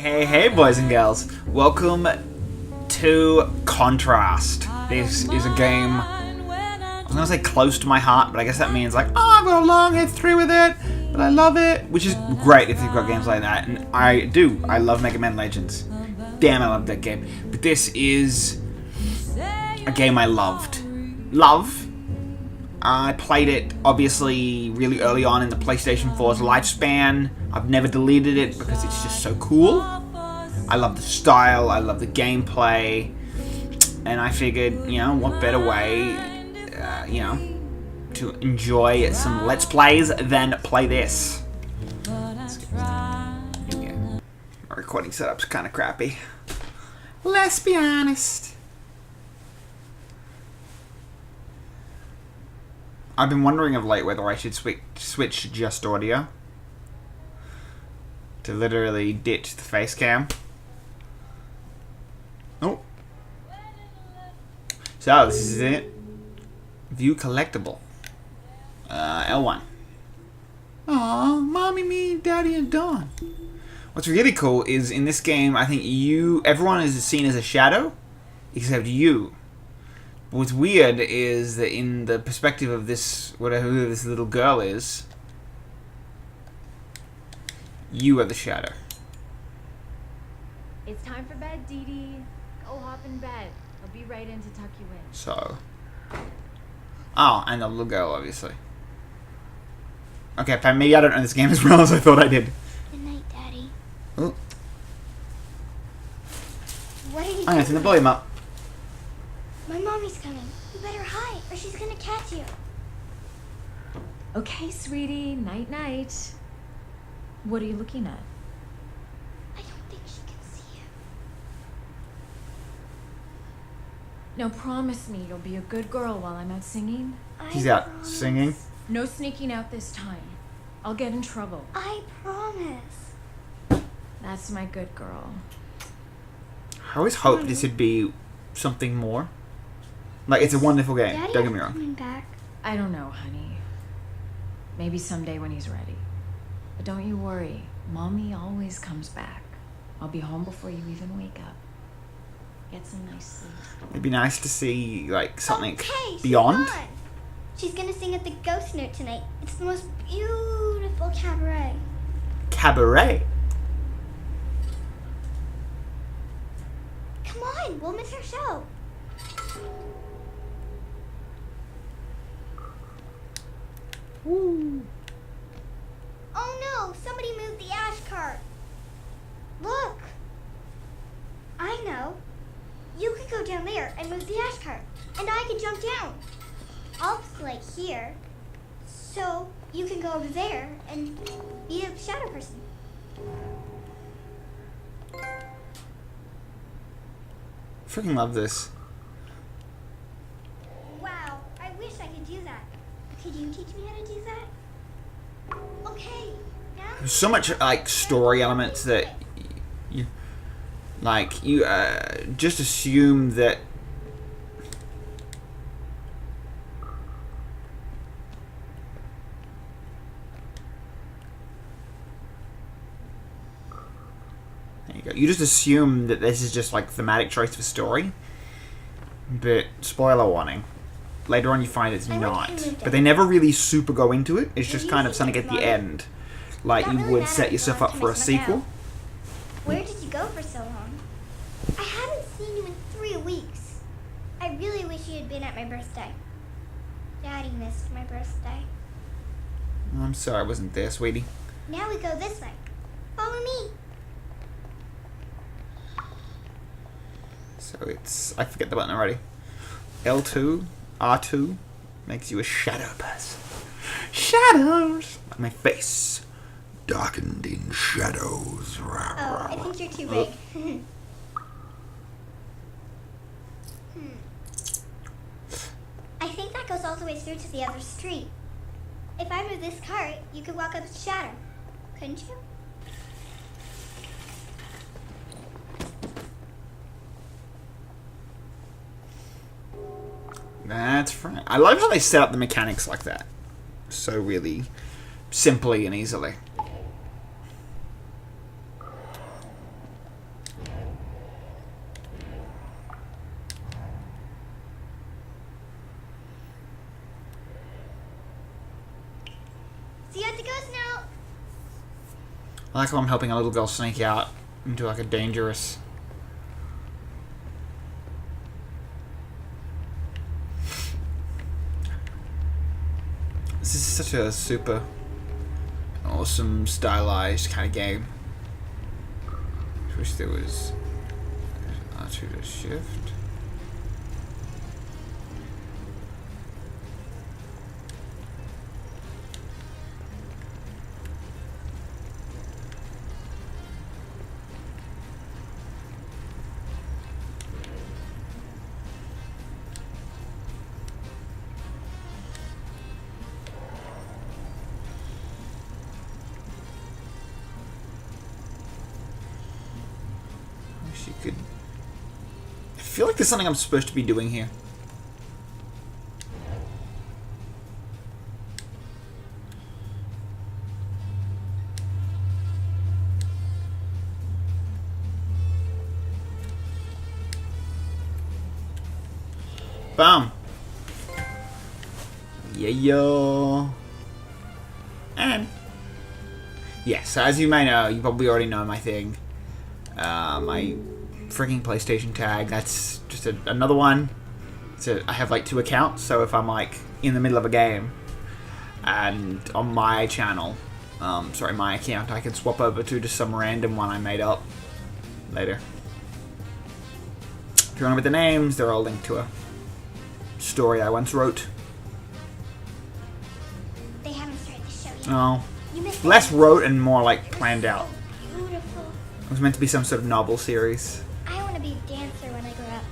Hey, boys and girls. Welcome to Contrast. This is a game, I was going to say close to my heart, but I guess that means like, oh, I've got a long history with it, but I love it, which is great if you've got games like that, and I do. I love Mega Man Legends. Damn, I love that game. But this is a game I loved. I played it, obviously, really early on in the PlayStation 4's lifespan. I've never deleted it because it's just so cool. I love the style, I love the gameplay, and I figured, you know, what better way, to enjoy some Let's Plays than play this. My recording setup's kind of crappy. Let's be honest. I've been wondering of late whether I should switch just audio to literally ditch the face cam. Oh. So, this is it. View collectible. L1. Aww, Mommy, me, Daddy, and Dawn. What's really cool is in this game, I think everyone is seen as a shadow, except you. What's weird is that in the perspective of this, who this little girl is, you are the shadow. It's time for bed, Dee Dee. Go hop in bed. I'll be right in to tuck you in. So. Oh, and the little girl, obviously. Okay, maybe I don't know this game as well as I thought I did. Good night, Daddy. Oh. What are you I'm gonna turn the doing? volume up. My mommy's coming. You better hide, or she's gonna catch you. Okay, sweetie. Night-night. What are you looking at? I don't think she can see you. Now promise me you'll be a good girl while I'm out singing. He's I out promise. singing. No sneaking out this time. I'll get in trouble. I promise. That's my good girl. I always hoped this would be something more. Like, it's a wonderful game, Daddy don't get me wrong. coming back. I don't know, honey. Maybe someday when he's ready. But don't you worry. Mommy always comes back. I'll be home before you even wake up. Get some nice sleep. It'd be nice to see, like, something Okay, she's beyond. gone. She's gonna sing at the Ghost Note tonight. It's the most beautiful cabaret. Cabaret. Come on, we'll miss our show. Woo. Oh no, somebody moved the ash cart. Look. I know. You could go down there and move the ash cart, and I could jump down. I'll play here, so you can go over there and be a shadow person. Freaking love this. Wow, I wish I could do that. Could you teach me how to do that? Okay, now. There's so much, like, story elements that you just assume that there you go. You just assume that this is just like thematic choice for story, but spoiler warning. Later on, you find it's not. But they never really super go into it. It's just kind of something at the end, like you would set yourself up for a sequel. Where did you go for so long? I haven't seen you in 3 weeks. I really wish you had been at my birthday. Daddy missed my birthday. I'm sorry I wasn't there, sweetie. Now we go this way. Follow me. So it's... I forget the button already. L2, R2 makes you a shadow person. Shadows! Like my face. Darkened in shadows. Oh, I think you're too big. I think that goes all the way through to the other street. If I move this cart, you could walk up the shadow. Couldn't you? That's right. I love how they set up the mechanics like that. So really simply and easily. a ghost note. I like how I'm helping a little girl sneak out into like a dangerous... This is such a super awesome, stylized kind of game. I wish there was R2 to shift. She could... I feel like there's something I'm supposed to be doing here. Bam! Yeah, yo. And... yes, as you may know, you probably already know my thing. My freaking PlayStation tag. That's just another one. So I have like 2 accounts. So if I'm like in the middle of a game and on my channel, my account, I can swap over to just some random one I made up later. If you want with the names, they're all linked to a story I once wrote. They haven't started the show yet. Oh, You missed less it. wrote and more like planned out. Beautiful. It was meant to be some sort of novel series, I want to be a dancer when I grow up.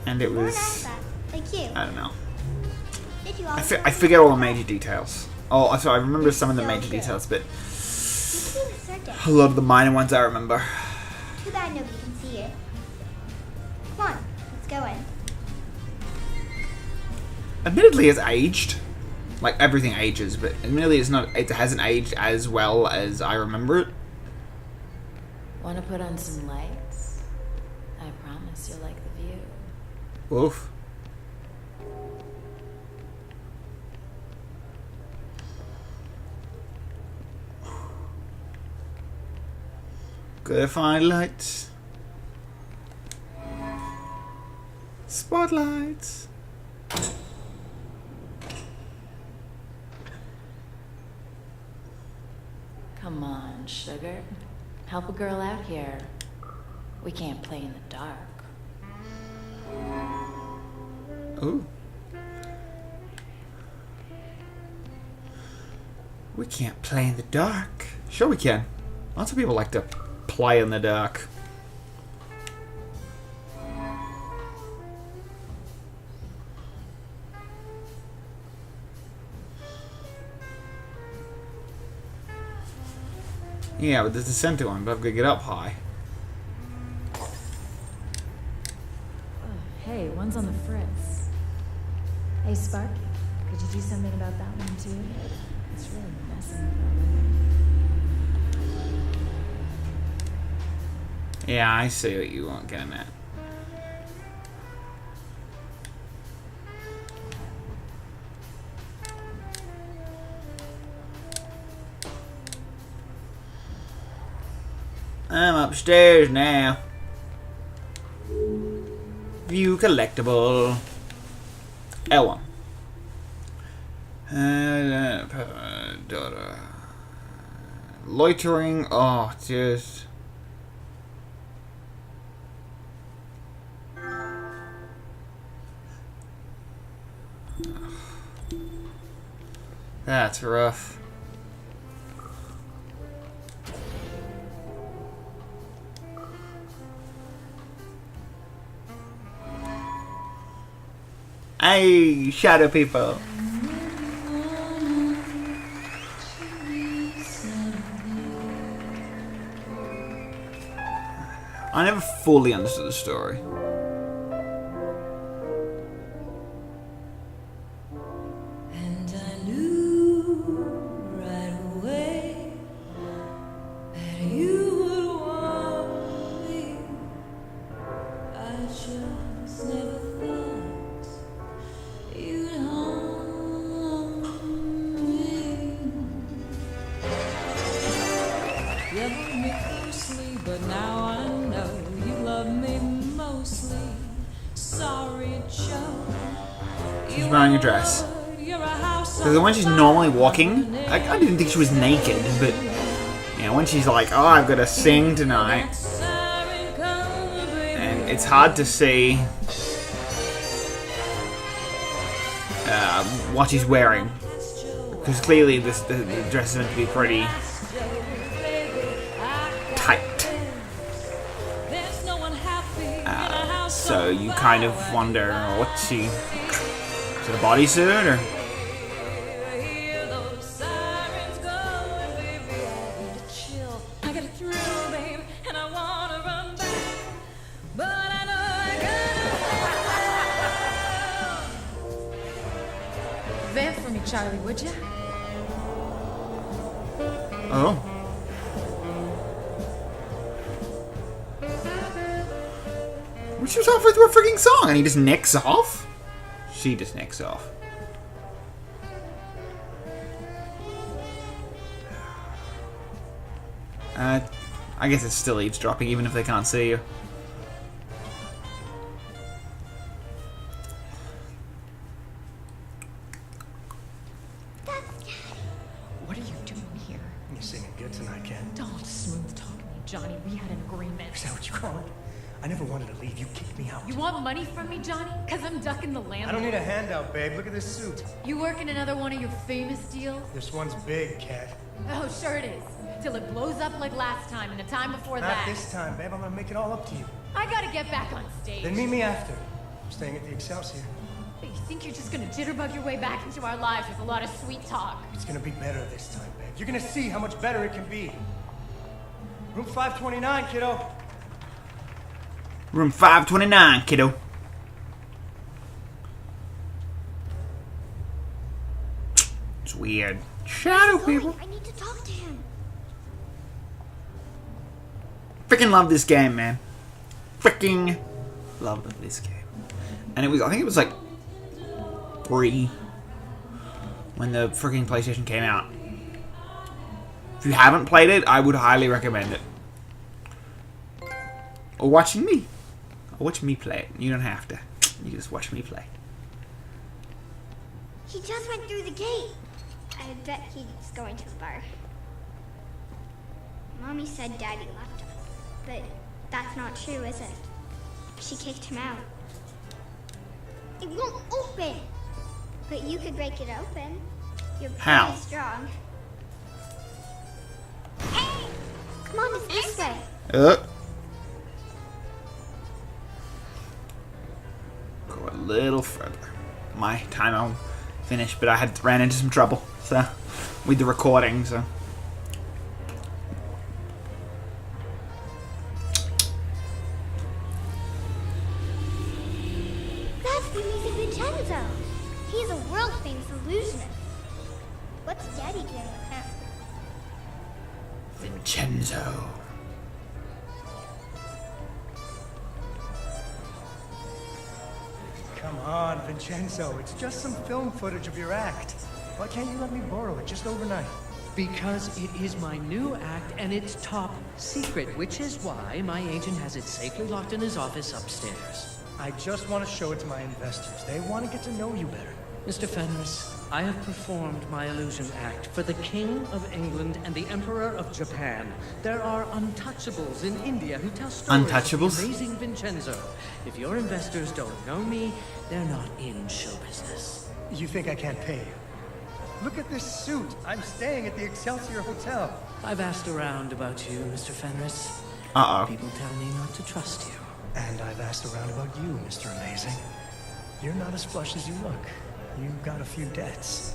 and it Or an was, acrobat, like you. I don't know. Did you I also forget all the major details. Oh, so I remember some of the So major good. details, but You could be in a circus. a lot of the minor ones I remember. Too bad nobody can see you. Come on, let's go in. Admittedly, it's aged. Like, everything ages, but admittedly it hasn't aged as well as I remember it. Want to put on some lights? I promise you'll like the view. Oof. Gotta find lights. Spotlights. Come on, sugar. Help a girl out here. We can't play in the dark. Ooh. We can't play in the dark. Sure we can. Lots of people like to play in the dark. Yeah, but there's the center one, but I've got to get up high. Oh, hey, one's on the fritz. Hey, Sparky, could you do something about that one too? It's really messing with our living. Yeah, I see what you want getting at. I'm upstairs now. View collectible. L1. Loitering. Oh, just. That's rough. Hey, shadow people. I never fully understood the story. And I knew right away that you would want me. I just never thought you'd harm me. but now I know you love me mostly. Sorry, Joe. She's wearing a dress. So when she's normally walking, I didn't think she was naked, but you know, when she's like, "Oh, I've got to sing tonight," and it's hard to see what she's wearing because clearly the dress is meant to be pretty tight. So you kind of wonder, what's she? Is it a bodysuit or? Vamp for me, Charlie, would you? Oh. Well, she was halfway through a freaking song and he just nicks off? She just nicks off. I guess it's still eavesdropping even if they can't see you. What are you doing here? You're singing good tonight, Ken. Don't smooth talk me, Johnny. We had an agreement. Is that what you call it? I never wanted to leave. You kicked me out. You want money from me, Johnny? Because I'm ducking the landlord. I don't need a handout, babe. Look at this suit. You work in another one of your famous deals? This one's big, Cat. Oh, sure it is. Till it blows up like last time and the time before that. Not this time, babe. I'm gonna make it all up to you. I gotta get back on stage. Then meet me after. I'm staying at the Excelsior. But you think you're just gonna jitterbug your way back into our lives with a lot of sweet talk? It's gonna be better this time, babe. You're gonna see how much better it can be. Room 529, kiddo. Room 529, kiddo. It's weird. Shadow people. I need to talk to him. Freaking love this game, man. Freaking love this game. And it was, I think it was like free when the freaking PlayStation came out. If you haven't played it, I would highly recommend it. Or watching me. Or watch me play it. You don't have to. You just watch me play. He just went through the gate. I bet he's going to the bar. Mommy said Daddy left us, but that's not true, is it? She kicked him out. It won't open. But you could break it open. You're pretty How? strong. Hey! Come on, it's this way. Go a little further. My time I'll finish, but I had ran into some trouble. So with the recording, so. That's the music Vincenzo. He's a world-famous illusionist. What's Daddy doing with him? Vincenzo. Come on, Vincenzo. It's just some film footage of your act. Why can't you let me borrow it just overnight? Because it is my new act and it's top secret, which is why my agent has it safely locked in his office upstairs. I just want to show it to my investors. They want to get to know you better. Mr. Fenris, I have performed my illusion act for the King of England and the Emperor of Japan. There are untouchables in India who tell stories Untouchables? of the amazing Vincenzo. If your investors don't know me, they're not in show business. You think I can't pay you? Look at this suit. I'm staying at the Excelsior Hotel. I've asked around about you, Mr. Fenris. Uh-oh. People tell me not to trust you. And I've asked around about you, Mr. Amazing. You're not as flush as you look. You've got a few debts.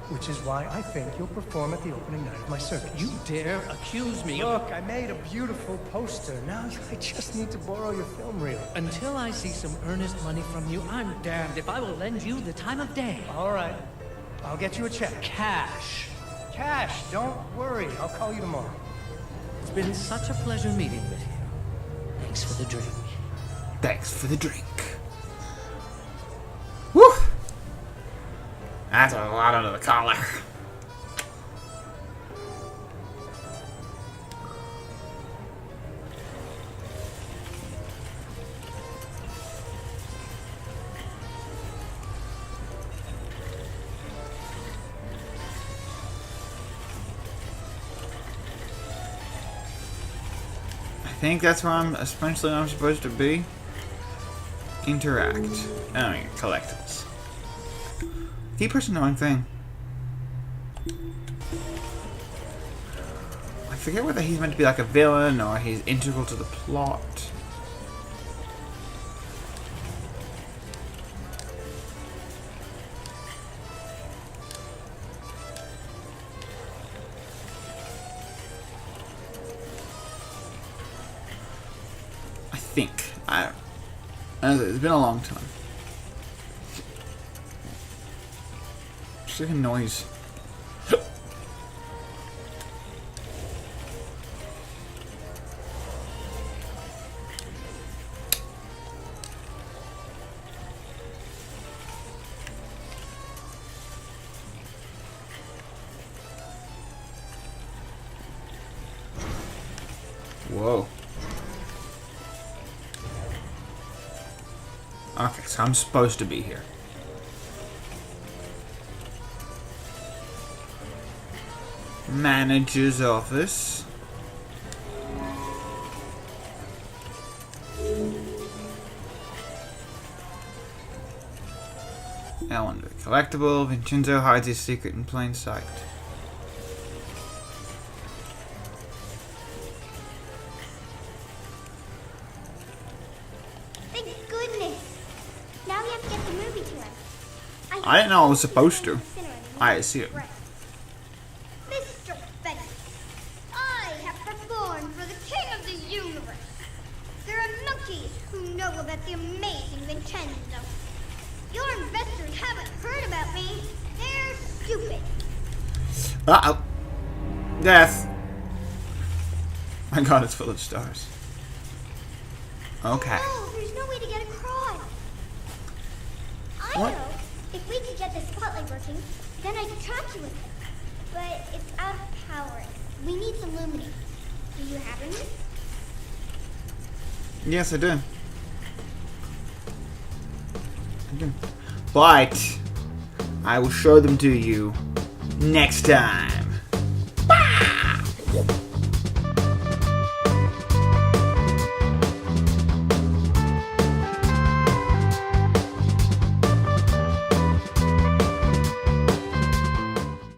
Which is why I think you'll perform at the opening night of my circus. You dare accuse me of... Look, I made a beautiful poster. Now I just need to borrow your film reel. Until I see some earnest money from you, I'm damned if I will lend you the time of day. All right. I'll get you a check. Cash. Cash, don't worry. I'll call you tomorrow. It's been such a pleasure meeting with you. Thanks for the drink. Thanks for the drink. Woo! That's a lot under the collar. think that's where I'm essentially I'm supposed to be. Interact. Oh, yeah, collectibles. Keep pressing the wrong thing. I forget whether he's meant to be like a villain or he's integral to the plot. I think. I don't know. It's been a long time. Just like a noise. Whoa. Okay, so I'm supposed to be here. Manager's office. Ellen, the collectible. Vincenzo hides his secret in plain sight. Thank goodness. Now we have to get the movie to him. I didn't know I was supposed to. I see it. Mr. Bennet, I have performed for the King of the Universe. There are monkeys who know about the amazing Vincenzo. Your investors haven't heard about me. They're stupid. Uh-oh. Death. My god, it's full of stars. Okay. No, there's no way to get across. I What? know. If we could get the spotlight working, then I could trap you with it. But it's out of power. We need some luminance. Do you have any? Yes, I do. I do. But I will show them to you next time.